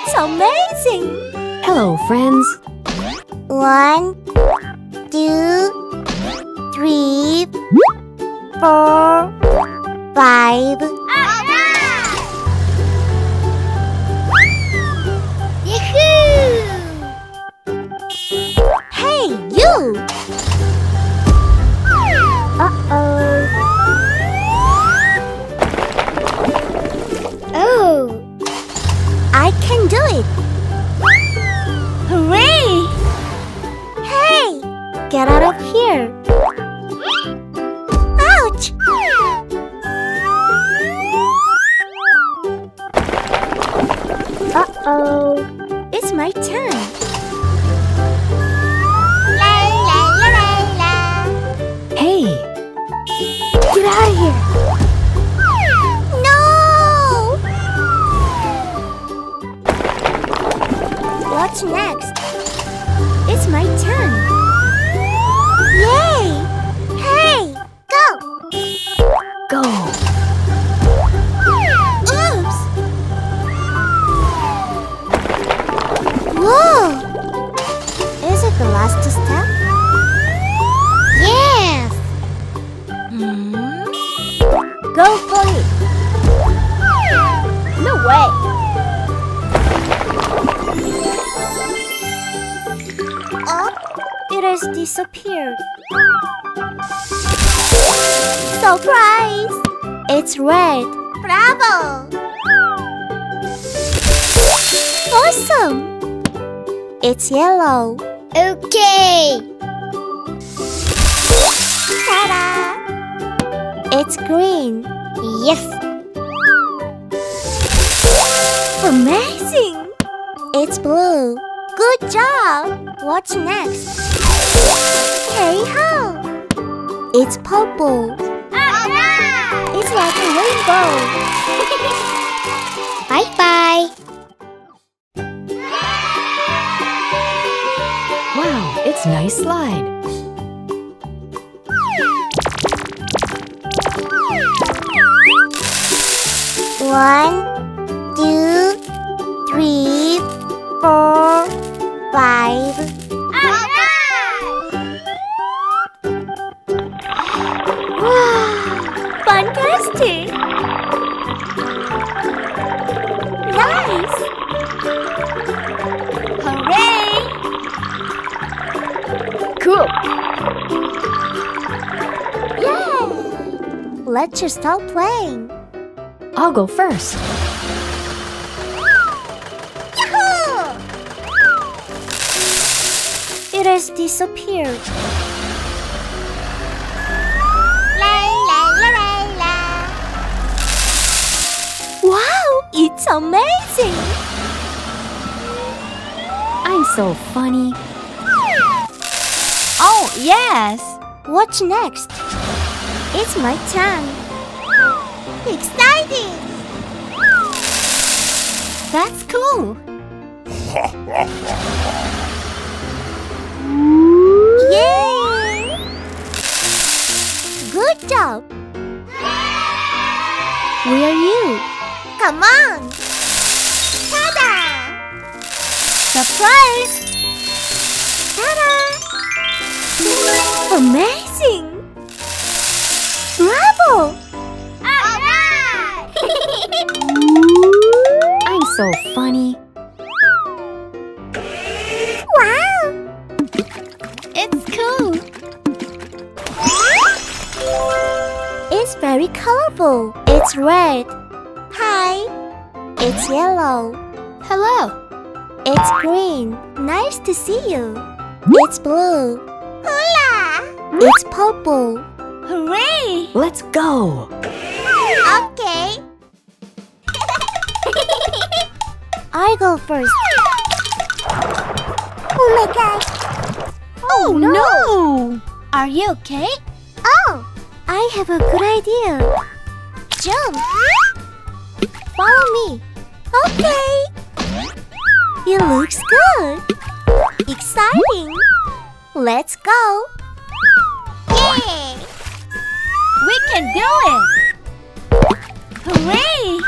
it's amazing! Hello, friends. 1, 2, 3, 4, 5. Yahoo! Hey, you! Uh-oh. Oh! I can do it! Hooray! Hey! Get out of here! Ouch! Uh-oh! It's my turn! La la la la la! Hey, Get out of here! No! What's next? It's my turn! Yay! Hey! Go! go. Oops! Whoa! Is it the last step? Yes! Go for it! No way! Oh, it has disappeared. Surprise! It's red. Bravo! Awesome! It's yellow. Okay. Ta-da! It's green. Yes. Amazing! It's blue. Good job! What's next? Hey ho! It's purple. It's like a rainbow. Bye-bye. Wow, it's a nice slide. One, 2, 3, 4, 5. Wow! Fantastic! Nice! Hooray! Cool. Yay! Let's just start playing. I'll go first. Yahoo! It has disappeared. La la la la la. Wow, it's amazing! I'm so funny. Oh, yes! What's next? It's my turn. Exciting! That's cool! Yay! Good job! Where are you? Come on! Ta-da! Surprise! Ta-da! Amazing! Bravo! I'm so funny. Wow! It's cool! It's very colorful. It's red. Hi. It's yellow. Hello. It's green. Nice to see you. It's blue. Hola! It's purple. Hooray! Let's go. Okay. I go first. Oh my god. Oh no! Are you okay? Oh, I have a good idea. Jump. Follow me. Okay. It looks good. Exciting. Let's go. Yay! We can do it. Hooray!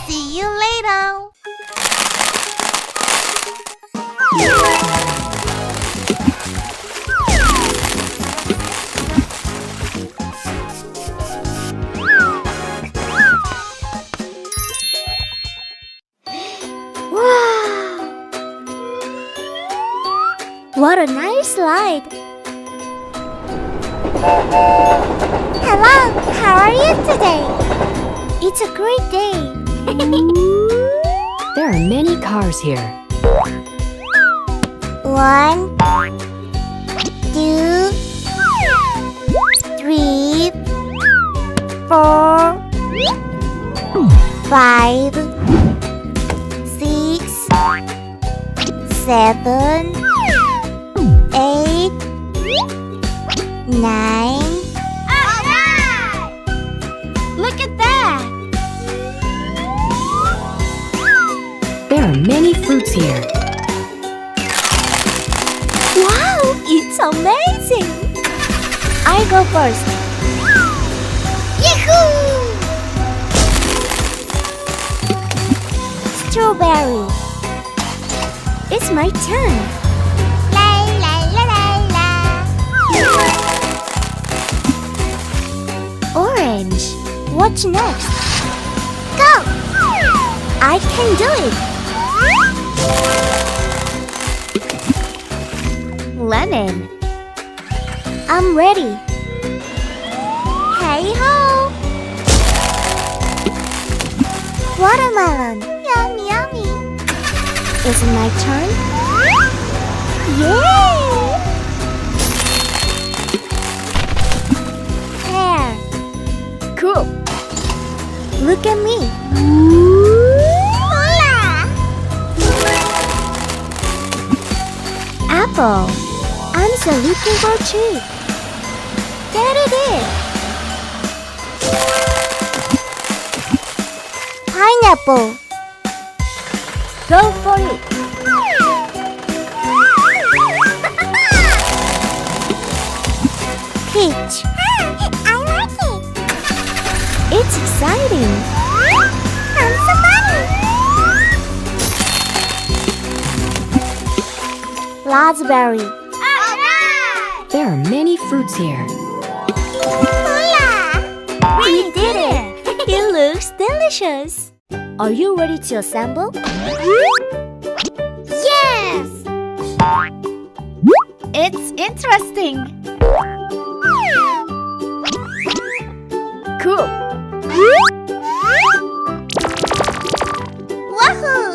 See you later. Wow! What a nice ride! Hello, how are you today? It's a great day. There are many cars here. 1, 2, 3, 4, 5, 6, 7, 8, 9. Look at that! There are many fruits here. Wow, it's amazing! I go first. Yahoo! Strawberry. It's my turn. La la la la la. Orange. What's next? Go! I can do it. Lemon. I'm ready. Hey ho! Watermelon. Yummy, yummy. Is it my turn? Yay! Pear. Cool. Look at me. Hola! Apple. I'm so looking for tree. There it is. Pineapple. Go for it. Peach. I like it. It's exciting. I'm so funny. Raspberry. There are many fruits here. Hola! We did it! It looks delicious. Are you ready to assemble? Yes! It's interesting. Cool. Wahoo!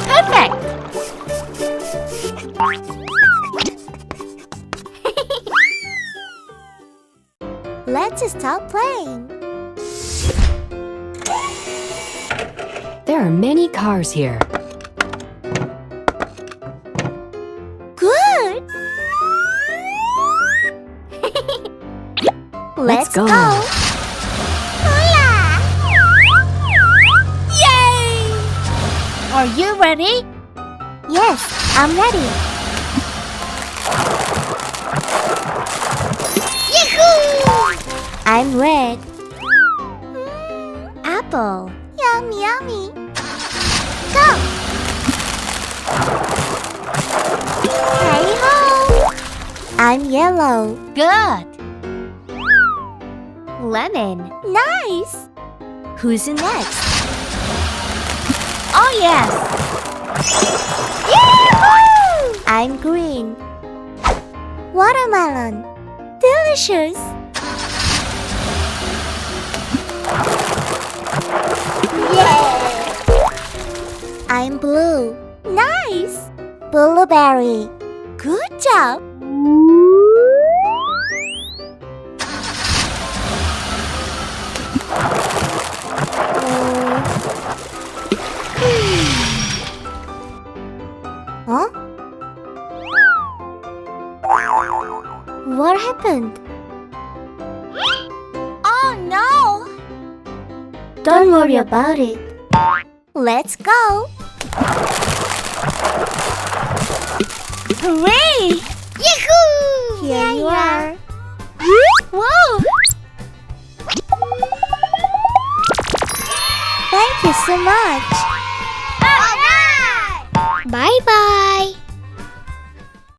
Perfect! Let's stop playing. There are many cars here. Good! Let's go. Hola! Yay! Are you ready? Yes, I'm ready. Yahoo! I'm red. Apple. Yummy, yummy. Go! Hey ho! I'm yellow. Good. Lemon. Nice. Who's next? Oh yes. Yahoo! I'm green. Watermelon. Delicious. Yay! I'm blue. Nice. Blueberry. Good job. Huh? What happened? Oh no! Don't worry about it. Let's go. Hooray! Yahoo! Here you are. Whoa! Thank you so much. Alright! Bye-bye!